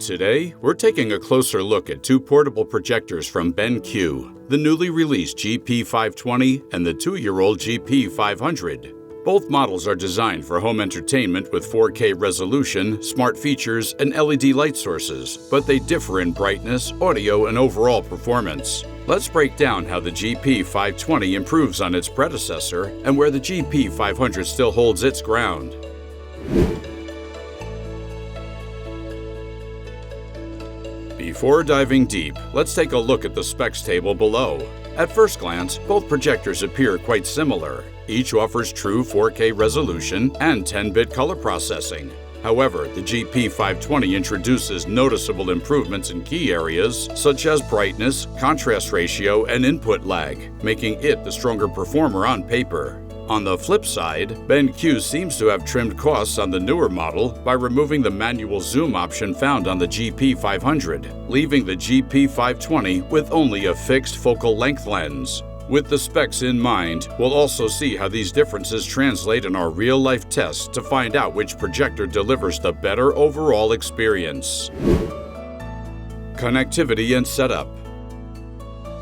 Today, we're taking a closer look at two portable projectors from BenQ, the newly released GP520 and the 2-year-old GP500. Both models are designed for home entertainment with 4K resolution, smart features, and LED light sources, but they differ in brightness, audio, and overall performance. Let's break down how the GP520 improves on its predecessor and where the GP500 still holds its ground. Before diving deep, let's take a look at the specs table below. At first glance, both projectors appear quite similar. Each offers true 4K resolution and 10-bit color processing. However, the GP520 introduces noticeable improvements in key areas such as brightness, contrast ratio, and input lag, making it the stronger performer on paper. On the flip side, BenQ seems to have trimmed costs on the newer model by removing the manual zoom option found on the GP500, leaving the GP520 with only a fixed focal length lens. With the specs in mind, we'll also see how these differences translate in our real-life tests to find out which projector delivers the better overall experience. Connectivity and setup.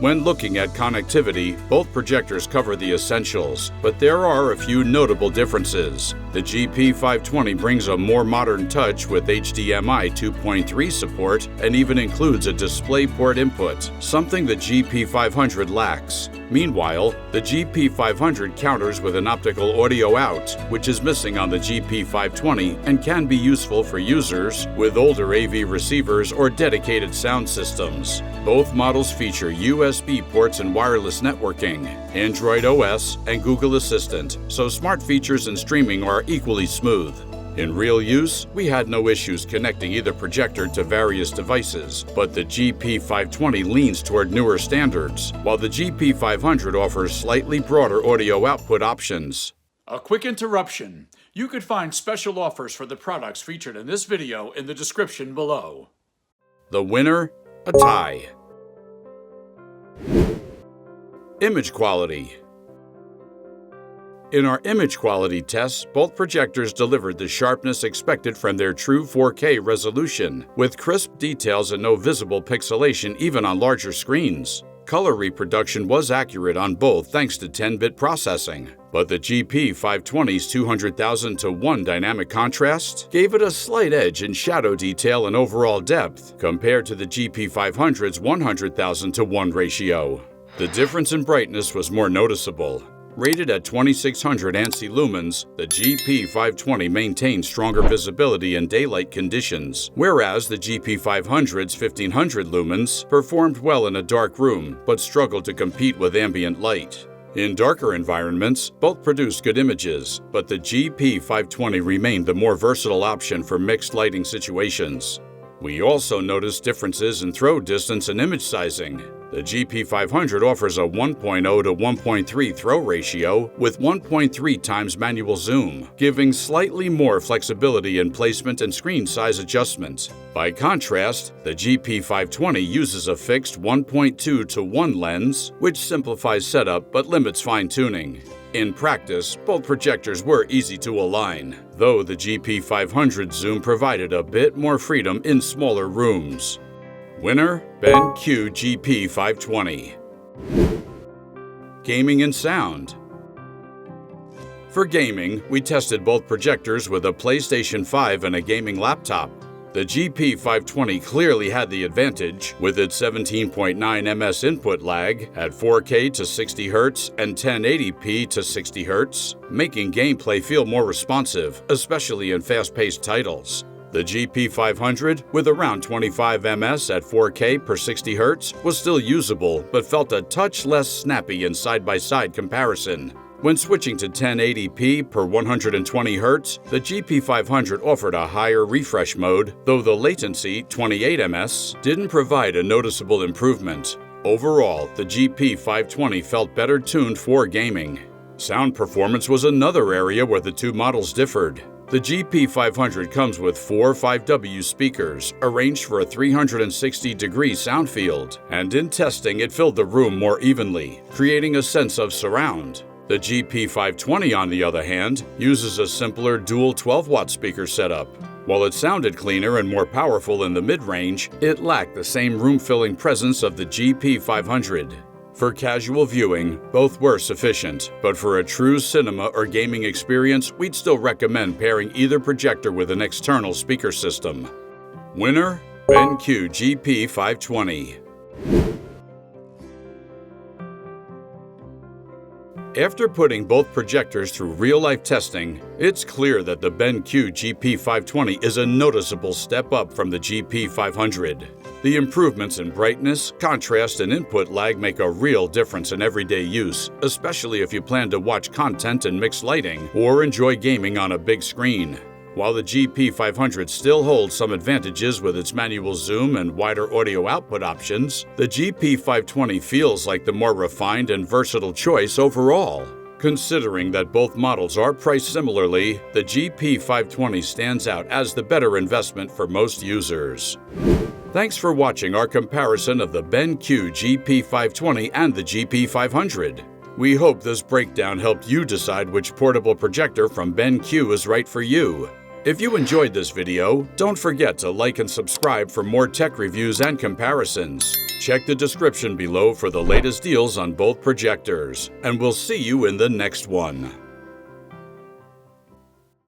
When looking at connectivity, both projectors cover the essentials, but there are a few notable differences. The GP520 brings a more modern touch with HDMI 2.3 support and even includes a DisplayPort input, something the GP500 lacks. Meanwhile, the GP500 counters with an optical audio out, which is missing on the GP520 and can be useful for users with older AV receivers or dedicated sound systems. Both models feature USB ports and wireless networking, Android OS, and Google Assistant, so smart features and streaming are equally smooth. In real use, we had no issues connecting either projector to various devices, but the GP520 leans toward newer standards, while the GP500 offers slightly broader audio output options. A quick interruption. You could find special offers for the products featured in this video in the description below. The winner? A tie. Image quality. In our image quality tests, both projectors delivered the sharpness expected from their true 4K resolution, with crisp details and no visible pixelation even on larger screens. Color reproduction was accurate on both thanks to 10-bit processing, but the GP520's 200,000 to 1 dynamic contrast gave it a slight edge in shadow detail and overall depth compared to the GP500's 100,000 to 1 ratio. The difference in brightness was more noticeable. Rated at 2600 ANSI lumens, the GP520 maintained stronger visibility in daylight conditions, whereas the GP500's 1500 lumens performed well in a dark room but struggled to compete with ambient light. In darker environments, both produced good images, but the GP520 remained the more versatile option for mixed lighting situations. We also noticed differences in throw distance and image sizing. The GP500 offers a 1.0 to 1.3 throw ratio with 1.3 times manual zoom, giving slightly more flexibility in placement and screen size adjustment. By contrast, the GP520 uses a fixed 1.2 to 1 lens, which simplifies setup but limits fine-tuning. In practice, both projectors were easy to align, though the GP500 zoom provided a bit more freedom in smaller rooms. Winner, BenQ GP520. Gaming and sound. For gaming, we tested both projectors with a PlayStation 5 and a gaming laptop. The GP520 clearly had the advantage, with its 17.9 ms input lag at 4K to 60 Hz and 1080p to 60 Hz, making gameplay feel more responsive, especially in fast-paced titles. The GP500, with around 25 ms at 4K per 60 Hz, was still usable, but felt a touch less snappy in side-by-side comparison. When switching to 1080p per 120 Hz, the GP500 offered a higher refresh mode, though the latency, 28 ms, didn't provide a noticeable improvement. Overall, the GP520 felt better tuned for gaming. Sound performance was another area where the two models differed. The GP500 comes with 4 5W speakers arranged for a 360-degree sound field, and in testing it filled the room more evenly, creating a sense of surround. The GP520, on the other hand, uses a simpler dual 12-watt speaker setup. While it sounded cleaner and more powerful in the mid-range, it lacked the same room-filling presence of the GP500. For casual viewing, both were sufficient, but for a true cinema or gaming experience, we'd still recommend pairing either projector with an external speaker system. Winner: BenQ GP520. After putting both projectors through real-life testing, it's clear that the BenQ GP520 is a noticeable step up from the GP500. The improvements in brightness, contrast, and input lag make a real difference in everyday use, especially if you plan to watch content in mixed lighting or enjoy gaming on a big screen. While the GP500 still holds some advantages with its manual zoom and wider audio output options, the GP520 feels like the more refined and versatile choice overall. Considering that both models are priced similarly, the GP520 stands out as the better investment for most users. Thanks for watching our comparison of the BenQ GP520 and the GP500. We hope this breakdown helped you decide which portable projector from BenQ is right for you. If you enjoyed this video, don't forget to like and subscribe for more tech reviews and comparisons. Check the description below for the latest deals on both projectors, and we'll see you in the next one.